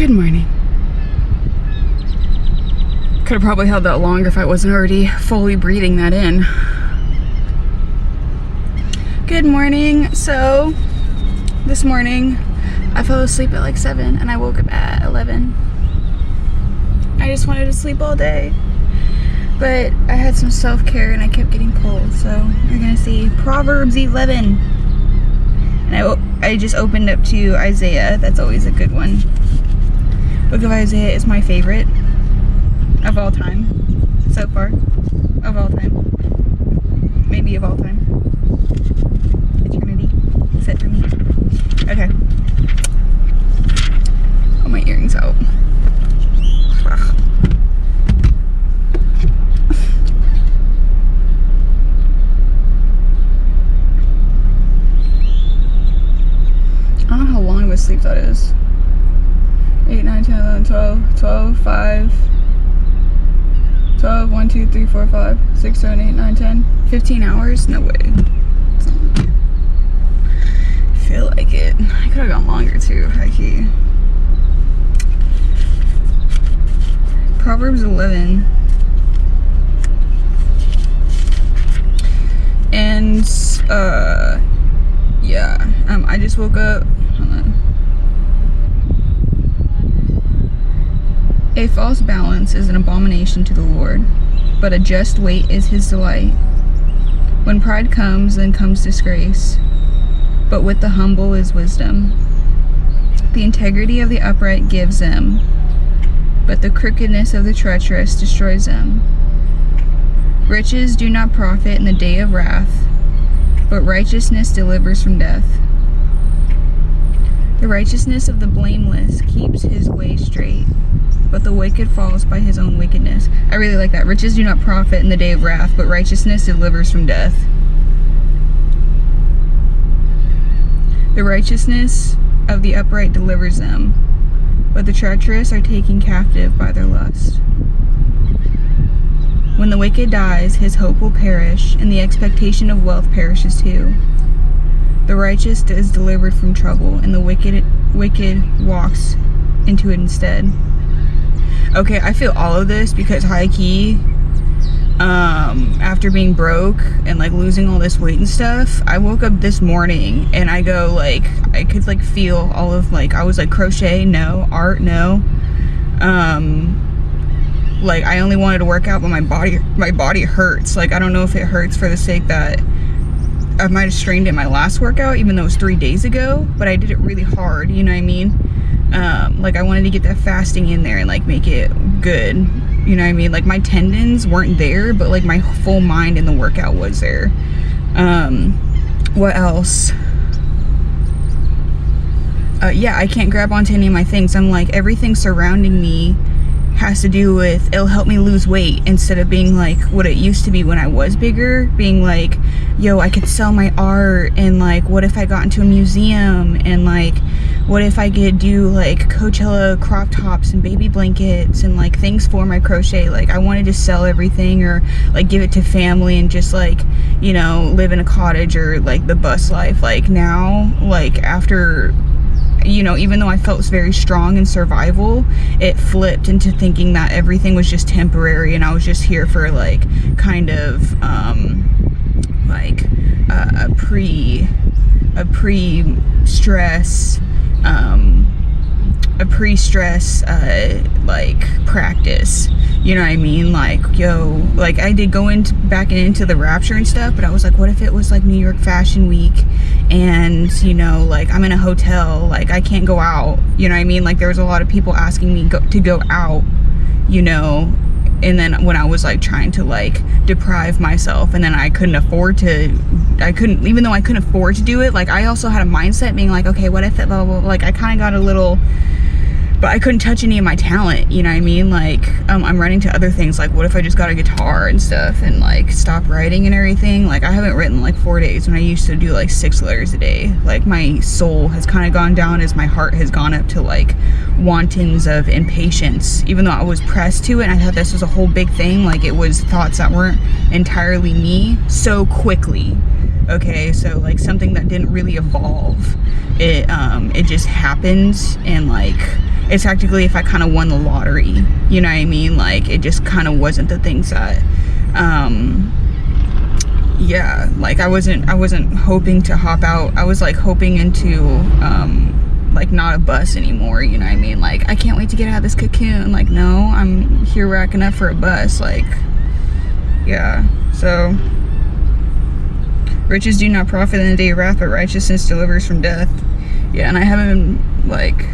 Good morning. Could have probably held that longer if I wasn't already fully breathing that in. Good morning. So, this morning, I fell asleep at like 7 and I woke up at 11. I just wanted to sleep all day. But I had some self-care and I kept getting cold. So, you're gonna see Proverbs 11. And I just opened up to Isaiah. That's always a good one. Book of Isaiah is my favorite of all time so far. Of all time. Maybe of all time. Eternity. Set for me. Okay. Pull my earrings out. Ugh. I don't know how long of a sleep that is. 8, 9, 10, 11, 12, 12, 5, 12, 1, 2, 3, 4, 5, 6, 7, 8, 9, 10, 15 hours? No way. I feel like it. I could have gone longer too, hecky. Proverbs 11. And, yeah. I just woke up. Hold on. A false balance is an abomination to the Lord, but a just weight is his delight. When pride comes, then comes disgrace, but with the humble is wisdom. The integrity of the upright gives them, but the crookedness of the treacherous destroys them. Riches do not profit in the day of wrath, but righteousness delivers from death. The righteousness of the blameless keeps his way straight, but the wicked falls by his own wickedness. I really like that. Riches do not profit in the day of wrath, but righteousness delivers from death. The righteousness of the upright delivers them, but the treacherous are taken captive by their lust. When the wicked dies, his hope will perish, and the expectation of wealth perishes too. The righteous is delivered from trouble, and the wicked walks into it instead. Okay, I feel all of this because high key, after being broke and like losing all this weight and stuff, I woke up this morning and I go like, I could like feel all of like, I was like crochet, no, art, no. Like I only wanted to work out, but my body hurts. Like I don't know if it hurts for the sake that I might have strained it my last workout, even though it was 3 days ago, but I did it really hard, you know what I mean? Like I wanted to get that fasting in there and like make it good, you know what I mean? Like my tendons weren't there, but like my full mind in the workout was there. What else? Yeah, I can't grab onto any of my things. I'm like, everything surrounding me has to do with, it'll help me lose weight, instead of being like what it used to be when I was bigger, being like, yo, I could sell my art, and like what if I got into a museum, and like what if I could do like Coachella crop tops and baby blankets and like things for my crochet. Like I wanted to sell everything or like give it to family and just like, you know, live in a cottage or like the bus life. Like now, like after, you know, even though I felt very strong in survival, it flipped into thinking that everything was just temporary and I was just here for like kind of like a pre-stress like practice, you know what I mean? Like, yo, like I did go back into the Rapture and stuff, but I was like, what if it was like New York Fashion Week and, you know, like I'm in a hotel, like I can't go out, you know what I mean? Like there was a lot of people asking me to go out, you know, and then when I was like trying to like deprive myself, and then I couldn't, even though I couldn't afford to do it, like I also had a mindset being like, okay, what if it, blah, blah, blah. Like I kind of got a little, but I couldn't touch any of my talent, you know what I mean? Like I'm running to other things, like what if I just got a guitar and stuff and like stop writing and everything? Like I haven't written like 4 days when I used to do like 6 letters a day. Like my soul has kind of gone down as my heart has gone up to like wantons of impatience, even though I was pressed to it and I thought this was a whole big thing. Like it was thoughts that weren't entirely me so quickly. Okay, so like something that didn't really evolve, it just happened, and like it's technically if I kind of won the lottery, you know what I mean? Like, it just kind of wasn't the things that, yeah, like I wasn't hoping to hop out. I was like hoping into, like not a bus anymore, you know what I mean? Like, I can't wait to get out of this cocoon. Like, no, I'm here racking up for a bus. Like, yeah, so riches do not profit in the day of wrath, but righteousness delivers from death. Yeah, and I haven't been, like,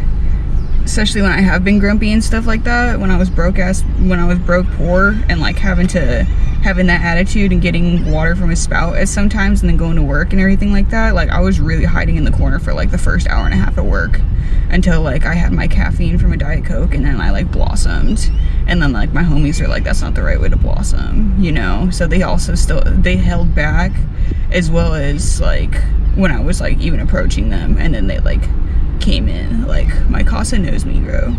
especially when I have been grumpy and stuff like that, when I was broke poor, and like having that attitude and getting water from a spout at sometimes, and then going to work and everything like that, like I was really hiding in the corner for like the first hour and a half at work, until like I had my caffeine from a Diet Coke, and then I like blossomed. And then like my homies are like, that's not the right way to blossom, you know? So they also they held back, as well as like when I was like even approaching them, and then they like came in. Like, my casa knows me, bro.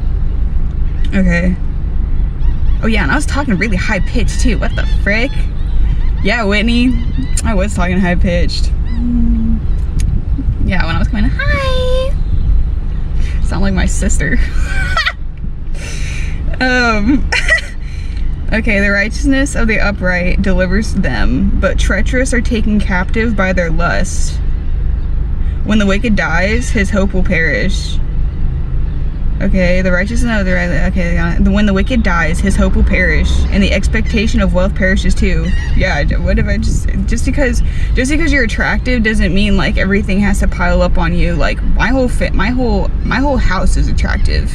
Okay. Oh yeah, and I was talking really high pitched too. What the frick? Yeah, Whitney, I was talking high pitched. Yeah, when I was coming, hi. Sound like my sister. Okay, the righteousness of the upright delivers them, but treacherous are taken captive by their lust. When the wicked dies, his hope will perish. Okay, the righteousness of the right. Okay, when the wicked dies, his hope will perish, and the expectation of wealth perishes too. Yeah, what if I just because you're attractive doesn't mean like everything has to pile up on you. Like my whole house is attractive.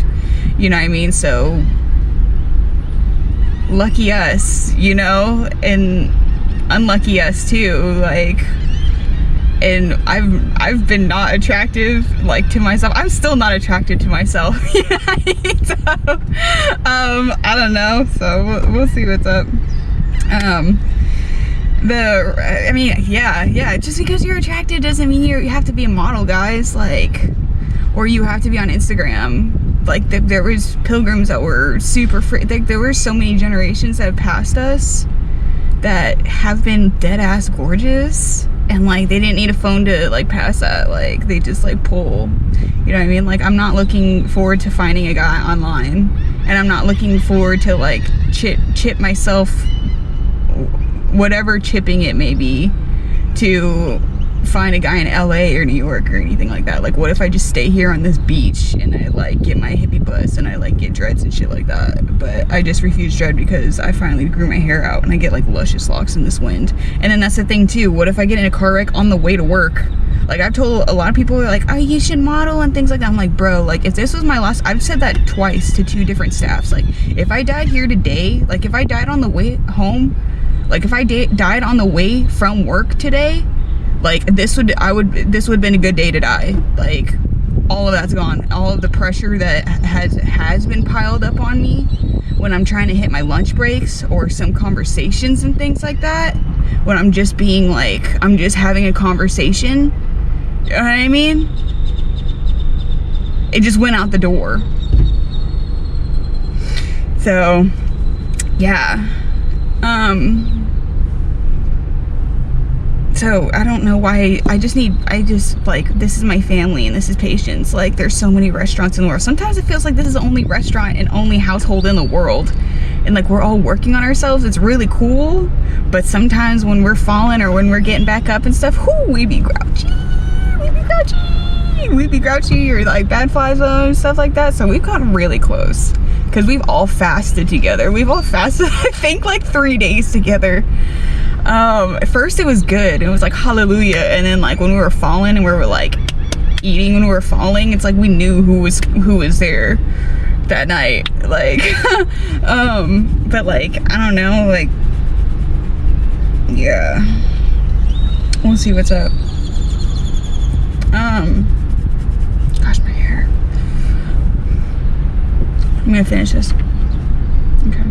You know what I mean? So lucky us, you know, and unlucky us too. Like. And I've been not attractive like to myself. I'm still not attracted to myself. So, I don't know. So we'll see what's up. I mean, yeah. Just because you're attractive doesn't mean you have to be a model, guys. Like, or you have to be on Instagram. Like there was pilgrims that were super free. Like there were so many generations that have passed us that have been dead ass gorgeous. And like they didn't need a phone to like pass that. Like they just like pull, you know what I mean? Like I'm not looking forward to finding a guy online, and I'm not looking forward to like chip myself, whatever chipping it may be, to find a guy in LA or New York or anything like that. Like what if I just stay here on this beach and I like get my hippie buzz and I like get dreads and shit like that. But I just refuse dread because I finally grew my hair out and I get like luscious locks in this wind. And then that's the thing too, what if I get in a car wreck on the way to work? Like I've told a lot of people, like, oh, you should model and things like that. I'm like, bro, like if this was my last, I've said that twice to 2 different staffs. Like if I died here today, like if I died on the way home, like if I died on the way from work today, like this would have been a good day to die. Like all of that's gone. All of the pressure that has been piled up on me when I'm trying to hit my lunch breaks or some conversations and things like that, when I'm just being like, I'm just having a conversation, you know what I mean? It just went out the door. So yeah. So I don't know why, I just like, this is my family and this is Patience. Like there's so many restaurants in the world. Sometimes it feels like this is the only restaurant and only household in the world. And like we're all working on ourselves. It's really cool. But sometimes when we're falling or when we're getting back up and stuff, we be grouchy. We be grouchy or like bad fly zone, stuff like that. So we've gotten really close because we've all fasted together. We've all fasted, I think, like 3 days together. At first it was good. It was like hallelujah. And then like when we were falling and we were like eating when we were falling, it's like we knew who was there that night. Like, but like, I don't know, like, yeah. We'll see what's up. Gosh, my hair. I'm gonna finish this. Okay.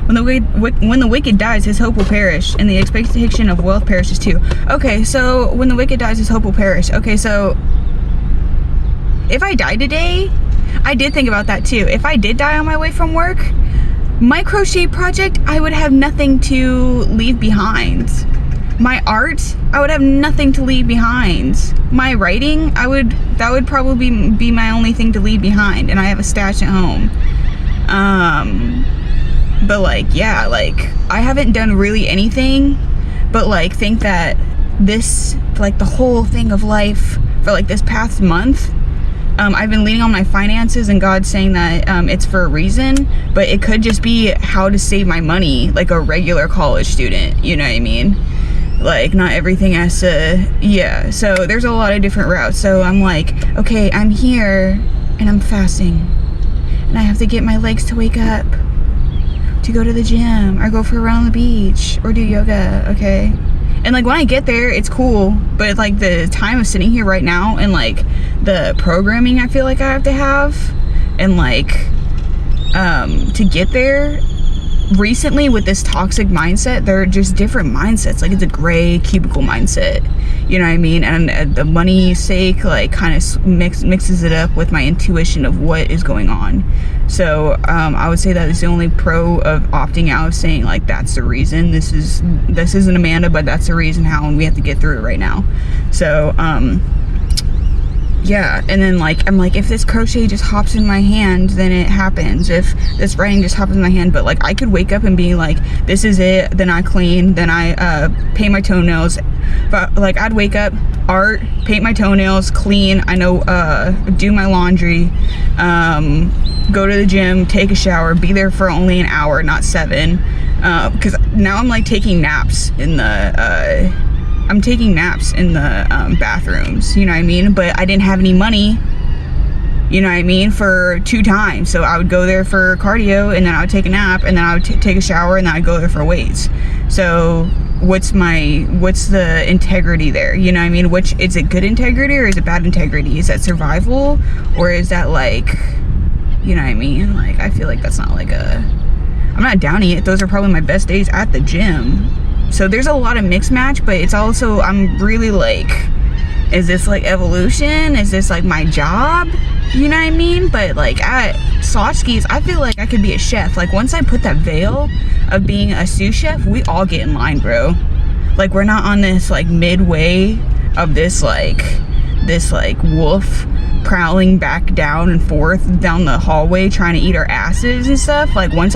When the wicked dies, his hope will perish, and the expectation of wealth perishes too. Okay, so when the wicked dies, his hope will perish. Okay, so if I die today, I did think about that too. If I did die on my way from work, my crochet project, I would have nothing to leave behind. My art, I would have nothing to leave behind. My writing, that would probably be my only thing to leave behind, and I have a stash at home. But like, yeah, like, I haven't done really anything but like think that this, like, the whole thing of life for like this past month, I've been leaning on my finances and God saying that it's for a reason, but it could just be how to save my money like a regular college student, you know what I mean? Like, not everything has to, yeah, so there's a lot of different routes. So I'm like, okay, I'm here and I'm fasting and I have to get my legs to wake up to go to the gym or go for a run on the beach or do yoga, okay? And like when I get there, it's cool, but like the time of sitting here right now and like the programming I feel like I have to have and like to get there, recently with this toxic mindset, they're just different mindsets. Like, it's a gray cubicle mindset, you know what I mean? And the money sake, like, kind of mixes it up with my intuition of what is going on. So I would say that is the only pro of opting out, of saying like, that's the reason. This isn't Amanda, but that's the reason how, and we have to get through it right now. So yeah, and then like, I'm like, if this crochet just hops in my hand, then it happens. If this writing just hops in my hand, but like, I could wake up and be like, this is it, then I clean, then I paint my toenails. But like, I'd wake up, art, paint my toenails, clean, I know, do my laundry, go to the gym, take a shower, be there for only an hour, not 7, because now I'm like taking naps in the bathrooms, you know what I mean? But I didn't have any money, you know what I mean, for 2 times. So I would go there for cardio, and then I would take a nap, and then I would take a shower, and then I'd go there for weights. So what's the integrity there? You know what I mean? Which, is it good integrity or is it bad integrity? Is that survival, or is that like, you know what I mean? Like, I feel like that's not like I'm not downing it. Those are probably my best days at the gym. So there's a lot of mixed match, but it's also, I'm really like, is this like evolution? Is this like my job? You know what I mean? But like at Slotsky's, I feel like I could be a chef. Like, once I put that veil of being a sous chef, we all get in line, bro. Like, we're not on this like midway of this like wolf prowling back down and forth down the hallway trying to eat our asses and stuff. Like, once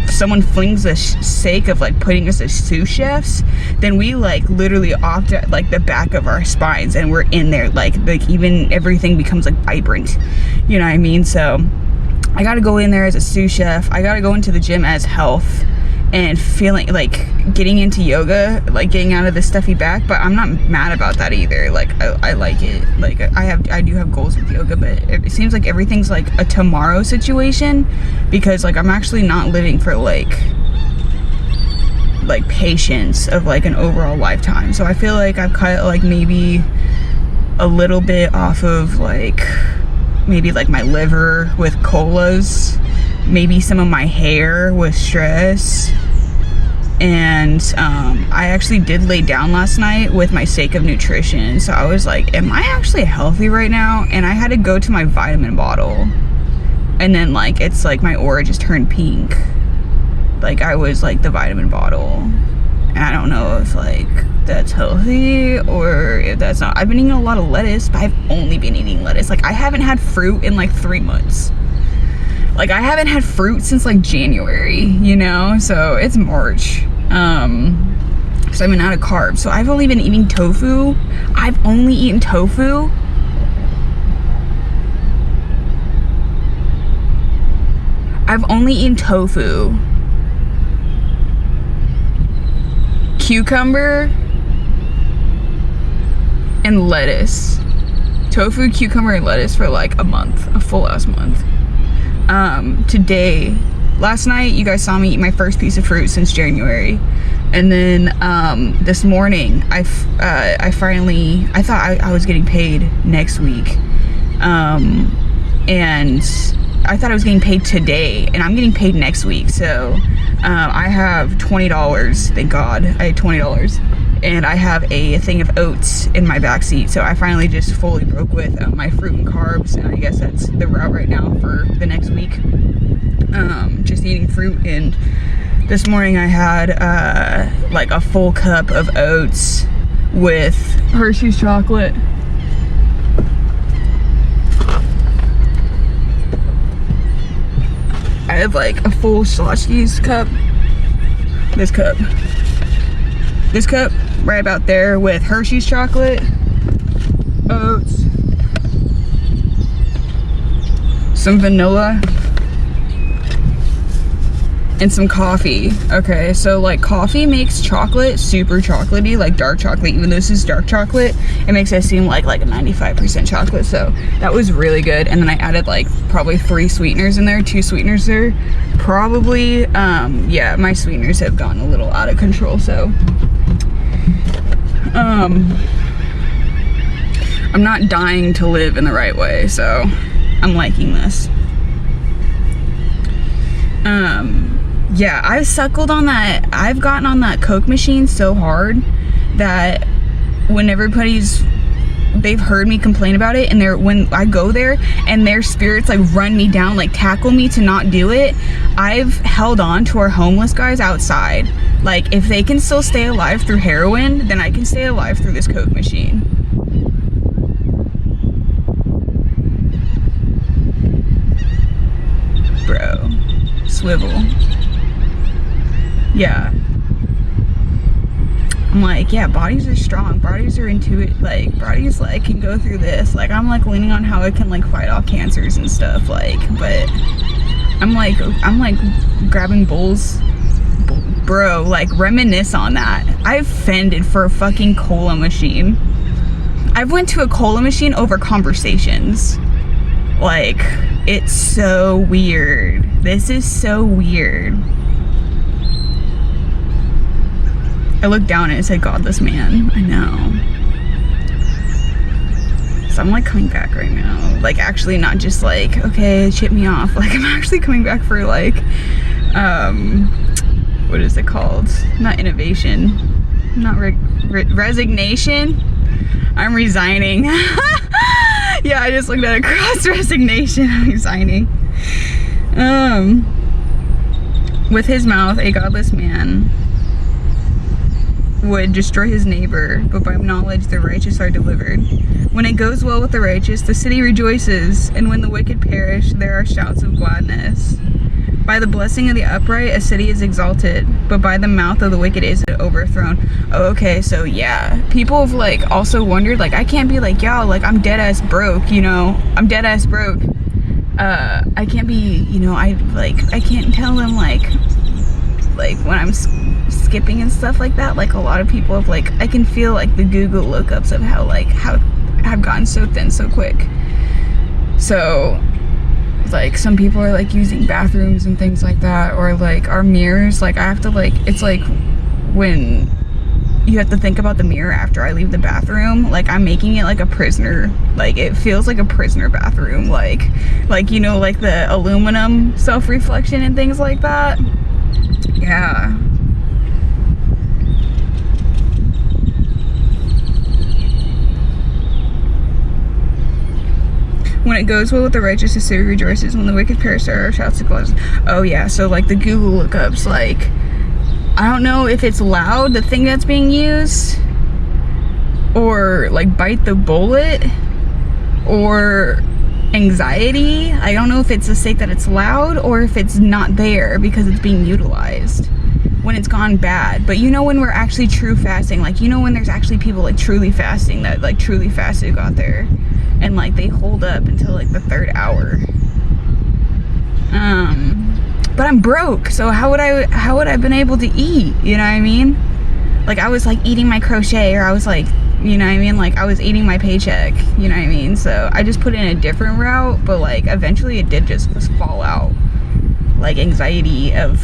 someone flings the sake of like putting us as sous chefs, then we like literally opt at like the back of our spines, and we're in there like even everything becomes like vibrant, you know what I mean? So I gotta go in there as a sous chef. I gotta go into the gym as health, and feeling like getting into yoga, like getting out of the stuffy back. But I'm not mad about that either. Like, I like it. Like, I do have goals with yoga, but it seems like everything's like a tomorrow situation, because like I'm actually not living for like patience of like an overall lifetime. So I feel like I've cut like maybe a little bit off of like maybe like my liver with colas, maybe some of my hair with stress. And I actually did lay down last night with my sake of nutrition. So I was like, am I actually healthy right now? And I had to go to my vitamin bottle, and then like, it's like my aura just turned pink. Like, I was like the vitamin bottle, and I don't know if like that's healthy or if that's not. I've been eating a lot of lettuce, but I've only been eating lettuce. Like, I haven't had fruit in like 3 months. Like, I haven't had fruit since like January, you know? So it's March. So I've been out of carbs. So I've only been eating tofu. I've only eaten tofu. I've only eaten tofu, cucumber, and lettuce. Tofu, cucumber, and lettuce for like a month, a full ass month. Today, last night, you guys saw me eat my first piece of fruit since January. And then this morning, I thought I was getting paid next week. And I thought I was getting paid today, and I'm getting paid next week. So I have $20, thank God. I had $20. And I have a thing of oats in my backseat. So I finally just fully broke with my fruit and carbs, and I guess that's the route right now for the next week. Just eating fruit and This morning I had like a full cup of oats with Hershey's chocolate. I have like a full Schlotzsky's cup. This cup right about there with Hershey's chocolate, oats, some vanilla, and some coffee. Okay, so like coffee makes chocolate super chocolatey, like dark chocolate. Even though this is dark chocolate, it makes it seem like a 95% chocolate. So that was really good. And then I added like probably 3 sweeteners in there, 2 sweeteners there. Probably, yeah, my sweeteners have gotten a little out of control. So, I'm not dying to live in the right way. So I'm liking this. Yeah, I've suckled on that. I've gotten on that Coke machine so hard that when they've heard me complain about it, and when I go there and their spirits like run me down, like tackle me to not do it, I've held on to our homeless guys outside. Like, if they can still stay alive through heroin, then I can stay alive through this Coke machine. Bro, swivel. Yeah. I'm like, yeah, bodies are strong. Bodies are intuitive. Like, bodies like can go through this. Like, I'm like leaning on how it can like fight off cancers and stuff. Like, but I'm like grabbing bowls. Bro, like reminisce on that. I've fended for a fucking cola machine. I've went to a cola machine over conversations. Like, it's so weird. This is so weird. I looked down and it said godless man. I know. So I'm like coming back right now. Like, actually not just like, okay, ship me off. Like, I'm actually coming back for like, what is it called? Not innovation. Not resignation. I'm resigning. Yeah, I just looked at a cross resignation. I'm resigning. With his mouth, a godless man would destroy his neighbor, but by knowledge the righteous are delivered. When it goes well with the righteous, the city rejoices, and when the wicked perish, there are shouts of gladness. By the blessing of the upright, a city is exalted, but by the mouth of the wicked is it overthrown. Oh, okay, so yeah, people have like also wondered, like, I can't be like, yo, like, I'm dead ass broke, you know, I'm dead ass broke. I can't be, you know, I can't tell them like when I'm skipping and stuff like that. Like, a lot of people have like, I can feel like the Google lookups of how I've gotten so thin so quick. So like, some people are like using bathrooms and things like that, or like our mirrors. Like, I have to like, it's like when you have to think about the mirror after I leave the bathroom, like I'm making it like a prisoner. Like, it feels like a prisoner bathroom, like you know, like the aluminum self-reflection and things like that. Yeah. When it goes well with the righteous, the city rejoices. When the wicked perish, there are shouts of gladness. Oh yeah, so like the Google lookups, like, I don't know if it's loud, the thing that's being used, or like bite the bullet, or anxiety. I don't know if it's a state that it's loud or if it's not there because it's being utilized when it's gone bad. But you know, when we're actually true fasting, like, you know, when there's actually people like truly fasting, that like truly fasted, got there and like they hold up until like the 3rd hour. But I'm broke, so how would I been able to eat, you know what I mean? Like, I was like eating my crochet, or I was like, you know what I mean, like I was eating my paycheck, you know what I mean? So I just put in a different route, but like eventually it did just fall out. Like, anxiety of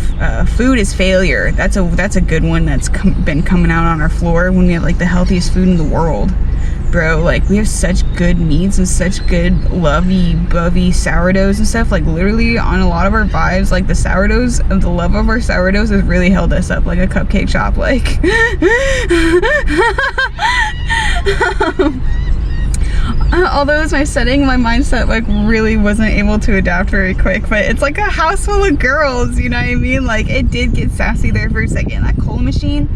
food is failure. That's a good one that's been coming out on our floor when we have like the healthiest food in the world. Bro, like, we have such good meats and such good lovey-bovey sourdoughs and stuff. Like, literally on a lot of our vibes, like the sourdoughs, the love of our sourdoughs has really held us up like a cupcake shop. Like, Although it's my setting, my mindset like really wasn't able to adapt very quick, but it's like a house full of girls, you know what I mean? Like it did get sassy there for a second. That cola machine,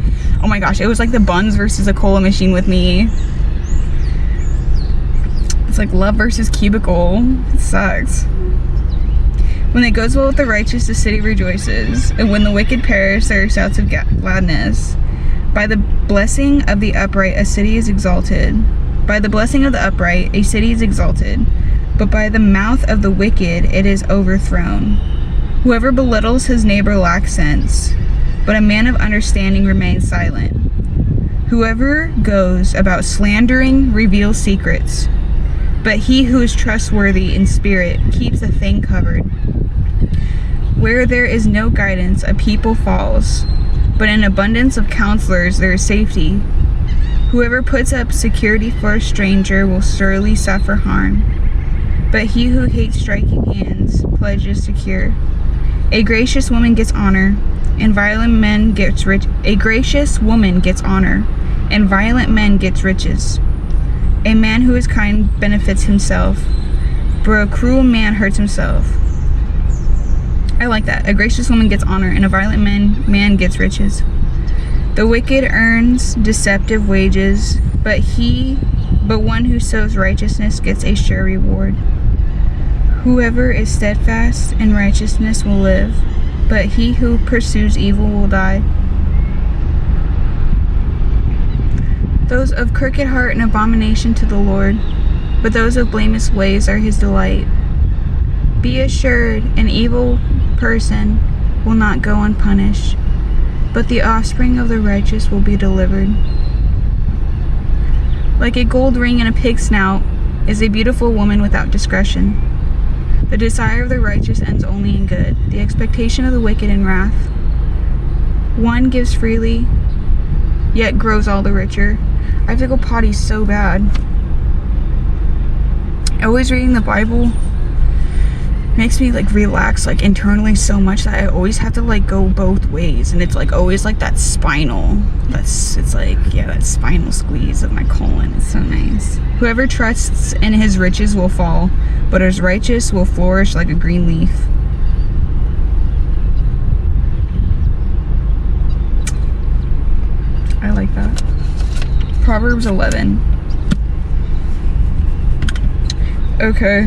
oh my gosh, it was like the buns versus a cola machine with me. It's like love versus cubicle. It sucks. When it goes well with the righteous, the city rejoices, and when the wicked perish, there are shouts of gladness. By the blessing of the upright, a city is exalted. By the blessing of the upright, a city is exalted, but by the mouth of the wicked, it is overthrown. Whoever belittles his neighbor lacks sense, but a man of understanding remains silent. Whoever goes about slandering reveals secrets, but he who is trustworthy in spirit keeps a thing covered. Where there is no guidance, a people falls, but in abundance of counselors there is safety. Whoever puts up security for a stranger will surely suffer harm, but he who hates striking hands pledges secure. A gracious woman gets honor, and violent men gets rich. A gracious woman gets honor, and violent men gets riches. A man who is kind benefits himself, but a cruel man hurts himself. I like that. A gracious woman gets honor, and a violent man gets riches. The wicked earns deceptive wages, but one who sows righteousness gets a sure reward. Whoever is steadfast in righteousness will live, but he who pursues evil will die. Those of crooked heart an abomination to the Lord, but those of blameless ways are his delight. Be assured, an evil person will not go unpunished, but the offspring of the righteous will be delivered. Like a gold ring in a pig's snout is a beautiful woman without discretion. The desire of the righteous ends only in good, the expectation of the wicked in wrath. One gives freely, yet grows all the richer. I have to go potty so bad. Always reading the Bible makes me like relax like internally so much that I always have to like go both ways, and it's like always like that spinal, it's like, yeah, that spinal squeeze of my colon. It's so nice. Whoever trusts in his riches will fall, but his righteous will flourish like a green leaf. I like that. Proverbs 11. Okay.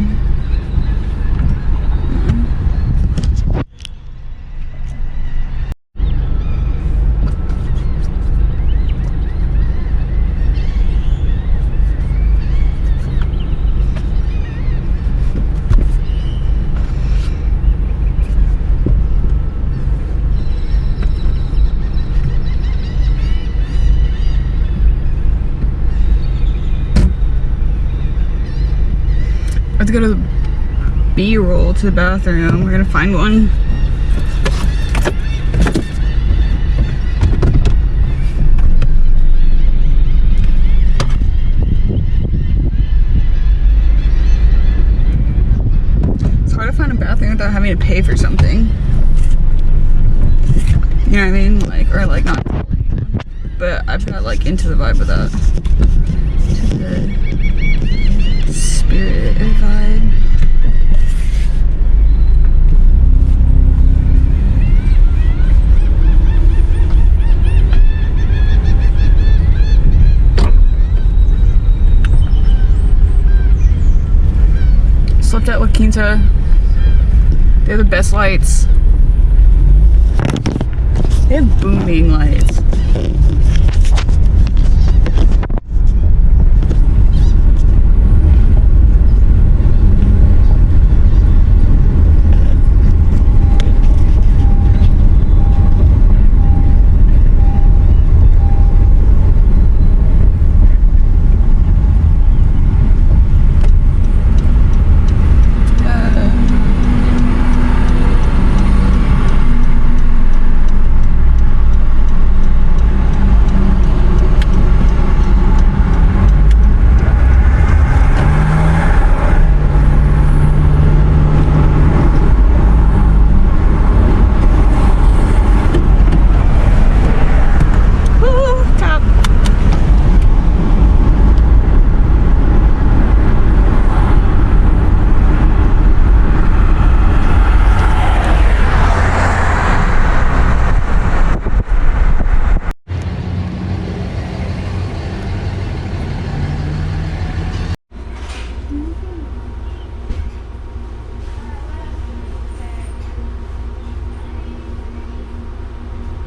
I have to go to the B-roll to the bathroom. We're gonna find one. It's hard to find a bathroom without having to pay for something. You know what I mean? Like, or like not. But I've got like into the vibe of that. To the spirit vibe. Slept at La Quinta. They have the best lights. They have booming lights.